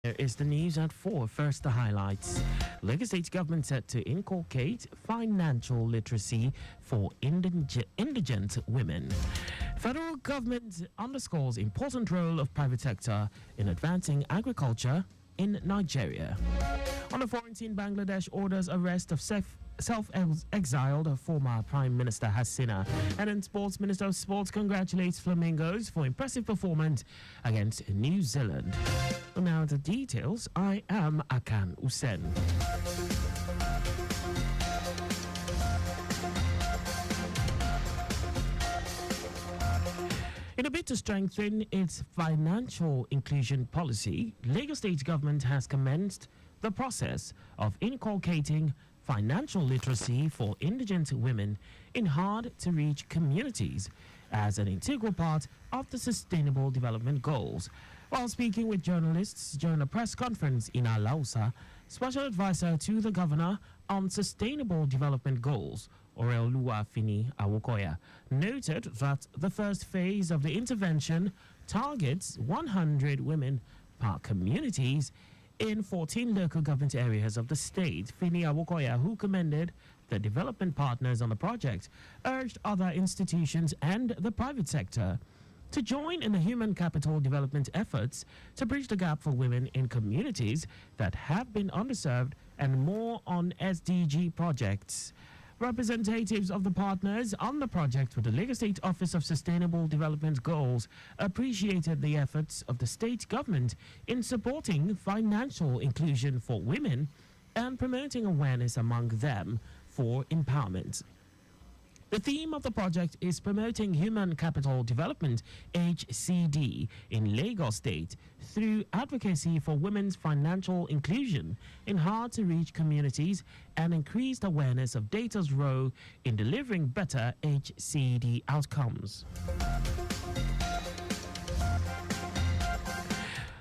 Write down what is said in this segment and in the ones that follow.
Here is the news at 4. First, the highlights. Lagos State government set to inculcate financial literacy for indigent women. Federal government underscores important role of private sector in advancing agriculture in Nigeria. On the foreign scene, Bangladesh orders arrest of self-exiled former Prime Minister Hasina. And then Sports Minister of Sports congratulates Flamingos for impressive performance against New Zealand. Now the details. I am Akan Usen. In a bid to strengthen its financial inclusion policy, Lagos State government has commenced the process of inculcating financial literacy for indigent women in hard-to-reach communities as an integral part of the Sustainable Development Goals. While speaking with journalists during a press conference in Alausa, Special Advisor to the Governor on Sustainable Development Goals, Oreoluwa Fini Awokoya, noted that the first phase of the intervention targets 100 women per communities in 14 local government areas of the state. Fini Awokoya, who commended the development partners on the project, urged other institutions and the private sector to join in the human capital development efforts to bridge the gap for women in communities that have been underserved and more on SDG projects. Representatives of the partners on the project with the Lagos State Office of Sustainable Development Goals appreciated the efforts of the state government in supporting financial inclusion for women and promoting awareness among them for empowerment. The theme of the project is promoting human capital development, HCD, in Lagos State through advocacy for women's financial inclusion in hard-to-reach communities and increased awareness of data's role in delivering better HCD outcomes.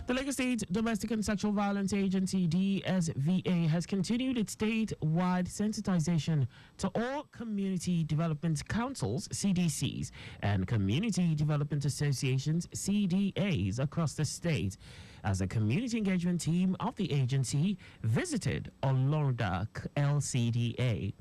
The Lagos State Domestic and Sexual Violence Agency, DSVA, has continued its statewide sensitization to all community development councils, CDCs, and community development associations, CDAs, across the state as the community engagement team of the agency visited Olorda LCDA.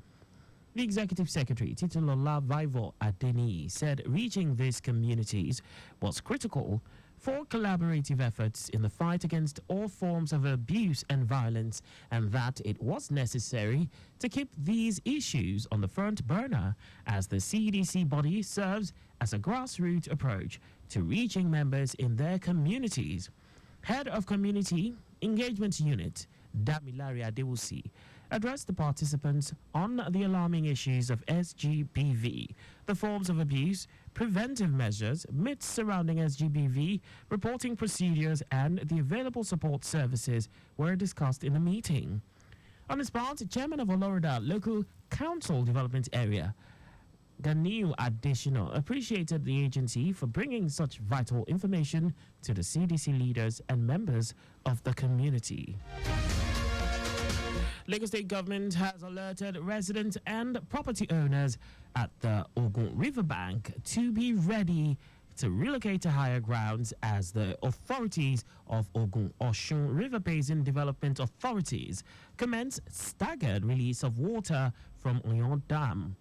The Executive Secretary, Titulola Vivo Adeni, said reaching these communities was critical for collaborative efforts in the fight against all forms of abuse and violence, and that it was necessary to keep these issues on the front burner as the CDC body serves as a grassroots approach to reaching members in their communities. Head of Community Engagement Unit, Damilare Adewusi, addressed the participants on the alarming issues of SGBV, the forms of abuse, preventive measures, myths surrounding SGBV, reporting procedures, and the available support services were discussed in the meeting. On his part, Chairman of Olorda Local Council Development Area, Ganiu Additional, appreciated the agency for bringing such vital information to the CDC leaders and members of the community. Lagos State government has alerted residents and property owners at the Ogun Riverbank to be ready to relocate to higher grounds as the authorities of Ogun Osun River Basin Development Authorities commence staggered release of water from Oyon Dam.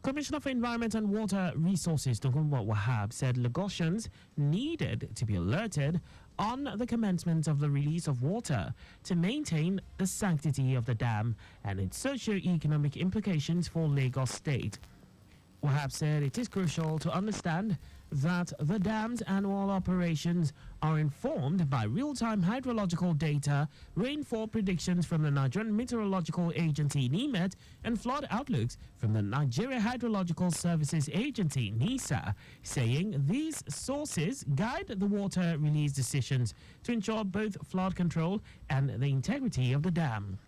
Commissioner for Environment and Water Resources, Tokunbo Wahab, said Lagosians needed to be alerted on the commencement of the release of water to maintain the sanctity of the dam and its socio-economic implications for Lagos State. Wahab said it is crucial to understand that the dam's annual operations are informed by real-time hydrological data, rainfall predictions from the Nigerian Meteorological Agency (NIMET), and flood outlooks from the Nigeria Hydrological Services Agency (NISA), saying these sources guide the water release decisions to ensure both flood control and the integrity of the dam.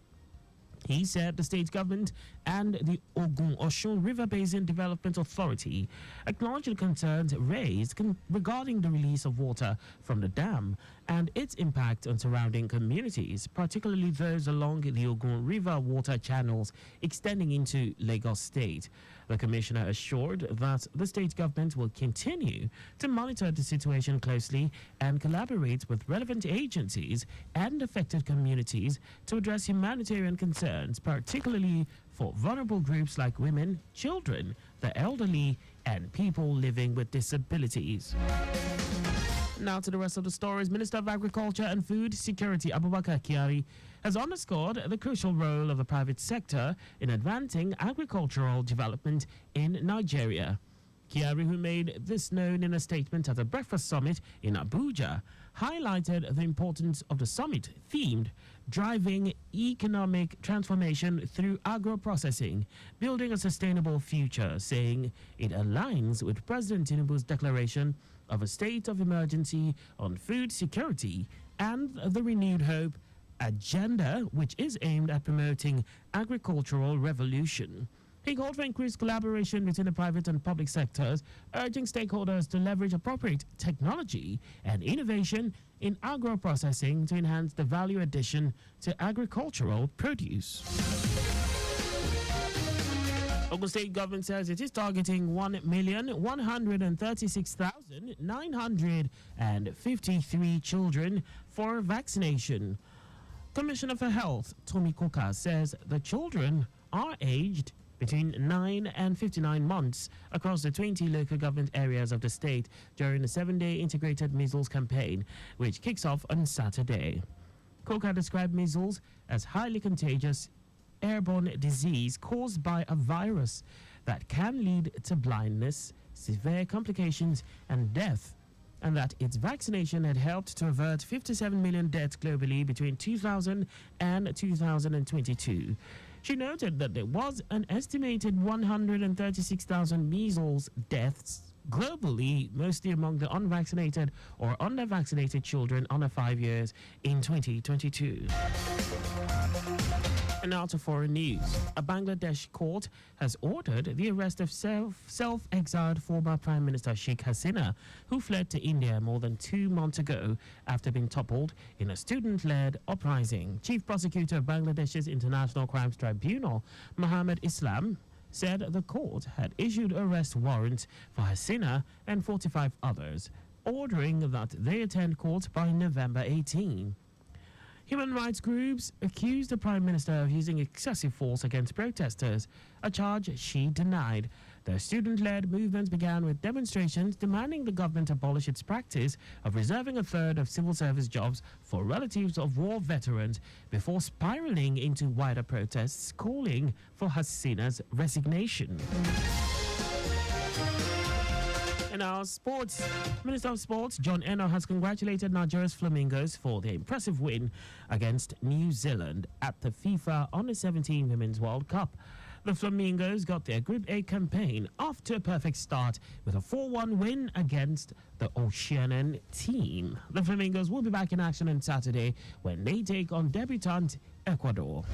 He said the state government and the Ogun Osun River Basin Development Authority acknowledged the concerns raised regarding the release of water from the dam and its impact on surrounding communities, particularly those along the Ogun River water channels extending into Lagos State. The commissioner assured that the state government will continue to monitor the situation closely and collaborate with relevant agencies and affected communities to address humanitarian concerns, particularly for vulnerable groups like women, children, the elderly, and people living with disabilities. Now to the rest of the stories. Minister of Agriculture and Food Security Abubakar Kyari has underscored the crucial role of the private sector in advancing agricultural development in Nigeria. Kyari, who made this known in a statement at a breakfast summit in Abuja, highlighted the importance of the summit themed driving economic transformation through agro-processing, building a sustainable future, saying it aligns with President Tinubu's declaration of a state of emergency on food security and the renewed hope agenda, which is aimed at promoting agricultural revolution. He called for increased collaboration between the private and public sectors, urging stakeholders to leverage appropriate technology and innovation in agro-processing to enhance the value addition to agricultural produce. Ogun State government says it is targeting 1,136,953 children for vaccination. Commissioner for Health, Tomi Koka, says the children are aged between 9 and 59 months across the 20 local government areas of the state during the 7-day integrated measles campaign, which kicks off on Saturday. Koka described measles as highly contagious airborne disease caused by a virus that can lead to blindness, severe complications, and death, and that its vaccination had helped to avert 57 million deaths globally between 2000 and 2022. She noted that there was an estimated 136,000 measles deaths globally, mostly among the unvaccinated or under-vaccinated children under 5 years in 2022. And now to foreign news. A Bangladesh court has ordered the arrest of self-exiled former Prime Minister Sheikh Hasina, who fled to India more than 2 months ago after being toppled in a student-led uprising. Chief Prosecutor of Bangladesh's International Crimes Tribunal, Mohammed Islam, said the court had issued arrest warrants for Hasina and 45 others, ordering that they attend court by November 18. Human rights groups accused the Prime Minister of using excessive force against protesters, a charge she denied. The student-led movement began with demonstrations demanding the government abolish its practice of reserving a third of civil service jobs for relatives of war veterans before spiraling into wider protests calling for Hasina's resignation. In our sports, Minister of Sports John Eno has congratulated Nigeria's Flamingos for their impressive win against New Zealand at the FIFA Under-17 Women's World Cup. The Flamingos got their Group A campaign off to a perfect start with a 4-1 win against the Oceanian team. The Flamingos will be back in action on Saturday when they take on debutant Ecuador.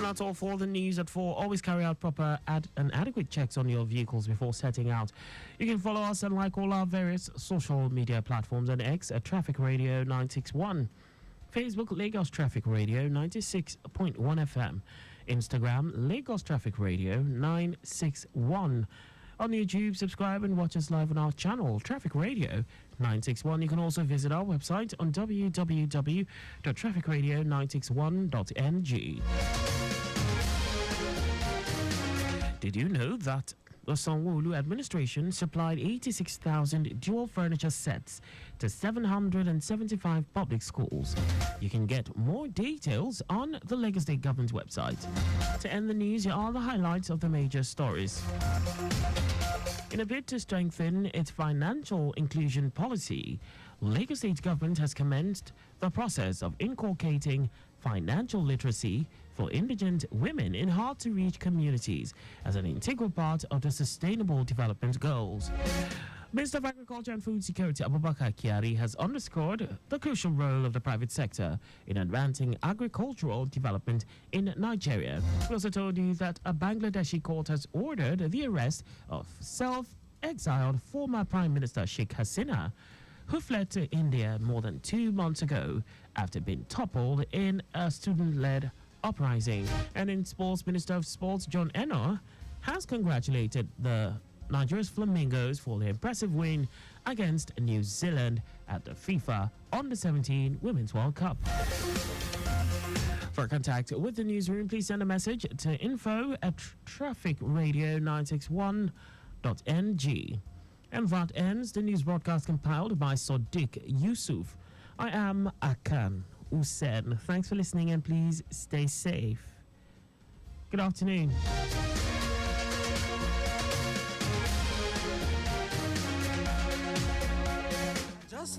That's all for the news at 4. Always carry out proper and adequate checks on your vehicles before setting out. You can follow us and like all our various social media platforms on X at Traffic Radio 961, Facebook Lagos Traffic Radio 96.1 FM, Instagram Lagos Traffic Radio 961. On YouTube, subscribe and watch us live on our channel, Traffic Radio 961. You can also visit our website on www.trafficradio961.ng. Did you know that the Sanwo-Olu administration supplied 86,000 dual furniture sets to 775 public schools? You can get more details on the Lagos State Government website. To end the news, here are the highlights of the major stories. In a bid to strengthen its financial inclusion policy, Lagos State Government has commenced the process of inculcating financial literacy for indigent women in hard-to-reach communities as an integral part of the Sustainable Development Goals. Minister of Agriculture and Food Security Abubakar Kyari has underscored the crucial role of the private sector in advancing agricultural development in Nigeria. We also told you that a Bangladeshi court has ordered the arrest of self-exiled former Prime Minister Sheikh Hasina, who fled to India more than 2 months ago after being toppled in a student-led uprising. And in sports, Minister of Sports John Enoh has congratulated the Nigeria's Flamingos for their impressive win against New Zealand at the FIFA Under-17 Women's World Cup. For contact with the newsroom, please send a message to info@trafficradio961.ng. And that ends the news broadcast compiled by Sadiq Yusuf. I am Akan Usen. Thanks for listening and please stay safe. Good afternoon. Just